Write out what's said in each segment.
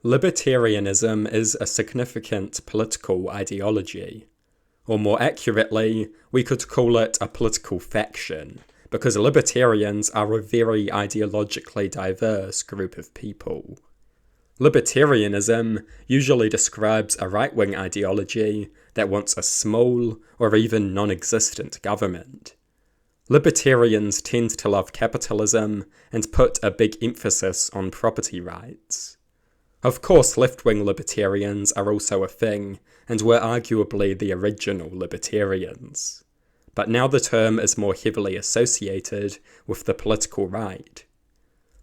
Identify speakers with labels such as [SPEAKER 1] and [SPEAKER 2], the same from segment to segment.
[SPEAKER 1] Libertarianism is a significant political ideology. Or more accurately, we could call it a political faction, because libertarians are a very ideologically diverse group of people. Libertarianism usually describes a right-wing ideology that wants a small or even non-existent government. Libertarians tend to love capitalism and put a big emphasis on property rights. Of course, left-wing libertarians are also a thing, and were arguably the original libertarians. But now the term is more heavily associated with the political right.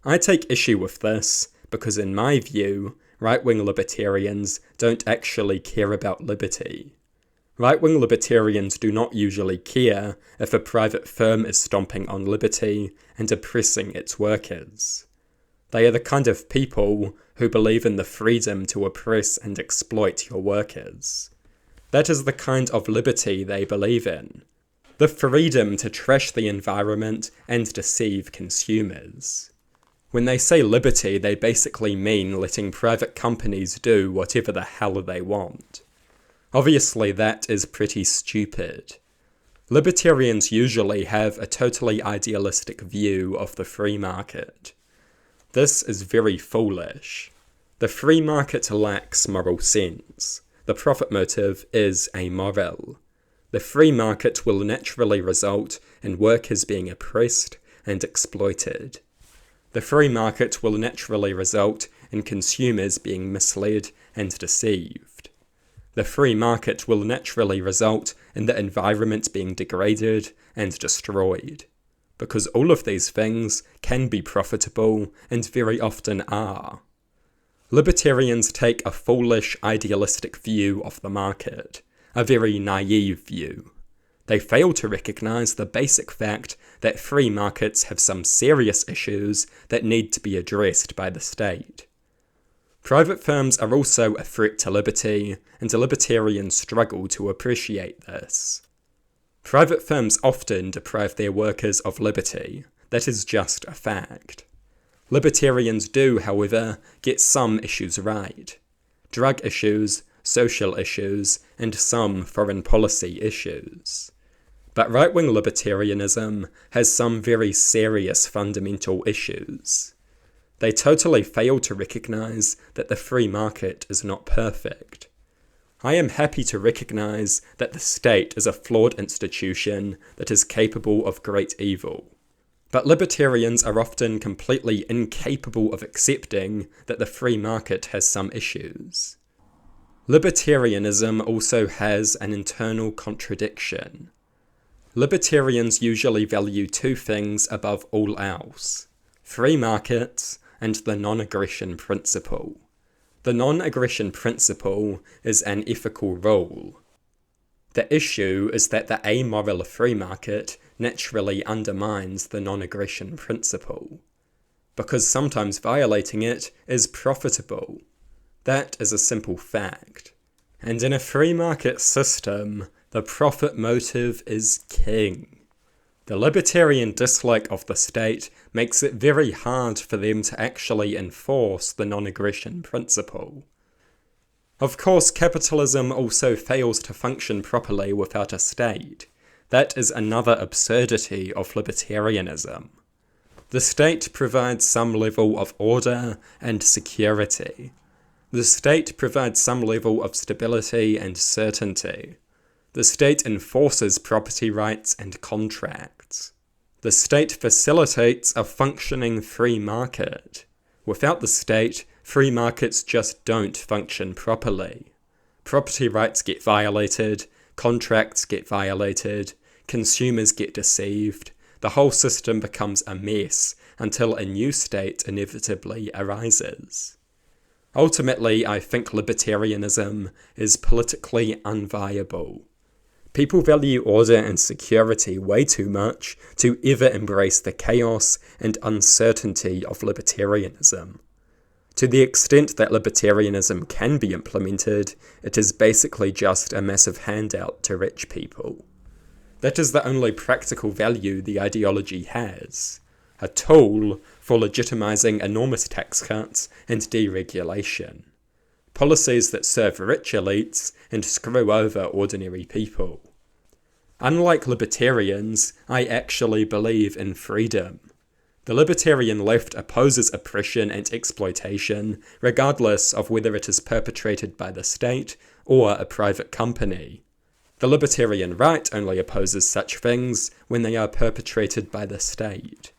[SPEAKER 1] I take issue with this because in my view, right-wing libertarians don't actually care about liberty. Right-wing libertarians do not usually care if a private firm is stomping on liberty and oppressing its workers. They are the kind of people who believe in the freedom to oppress and exploit your workers. That is the kind of liberty they believe in. The freedom to trash the environment and deceive consumers. When they say liberty, they basically mean letting private companies do whatever the hell they want. Obviously, that is pretty stupid. Libertarians usually have a totally idealistic view of the free market. This is very foolish. The free market lacks moral sense. The profit motive is amoral. The free market will naturally result in workers being oppressed and exploited. The free market will naturally result in consumers being misled and deceived. The free market will naturally result in the environment being degraded and destroyed. Because all of these things can be profitable and very often are. Libertarians take a foolish, idealistic view of the market, a very naive view. They fail to recognize the basic fact that free markets have some serious issues that need to be addressed by the state. Private firms are also a threat to liberty, and libertarians struggle to appreciate this. Private firms often deprive their workers of liberty. That is just a fact. Libertarians do, however, get some issues right. Drug issues, social issues, and some foreign policy issues. But right-wing libertarianism has some very serious fundamental issues. They totally fail to recognize that the free market is not perfect. I am happy to recognize that the state is a flawed institution that is capable of great evil. But libertarians are often completely incapable of accepting that the free market has some issues. Libertarianism also has an internal contradiction. Libertarians usually value two things above all else: free markets and the non-aggression principle. The non-aggression principle is an ethical rule. The issue is that the amoral free market naturally undermines the non-aggression principle, because sometimes violating it is profitable. That is a simple fact. And in a free market system, the profit motive is king. The libertarian dislike of the state makes it very hard for them to actually enforce the non-aggression principle. Of course, capitalism also fails to function properly without a state. That is another absurdity of libertarianism. The state provides some level of order and security. The state provides some level of stability and certainty. The state enforces property rights and contracts. The state facilitates a functioning free market. Without the state, free markets just don't function properly. Property rights get violated, contracts get violated, consumers get deceived, the whole system becomes a mess until a new state inevitably arises. Ultimately, I think libertarianism is politically unviable. People value order and security way too much to ever embrace the chaos and uncertainty of libertarianism. To the extent that libertarianism can be implemented, it is basically just a massive handout to rich people. That is the only practical value the ideology has, a tool for legitimizing enormous tax cuts and deregulation. policies that serve rich elites and screw over ordinary people. Unlike libertarians, I actually believe in freedom. The libertarian left opposes oppression and exploitation, regardless of whether it is perpetrated by the state or a private company. The libertarian right only opposes such things when they are perpetrated by the state.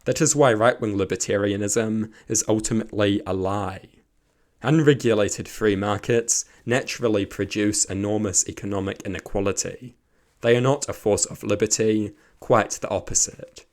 [SPEAKER 1] That is why right-wing libertarianism is ultimately a lie. Unregulated free markets naturally produce enormous economic inequality. They are not a force of liberty, quite the opposite.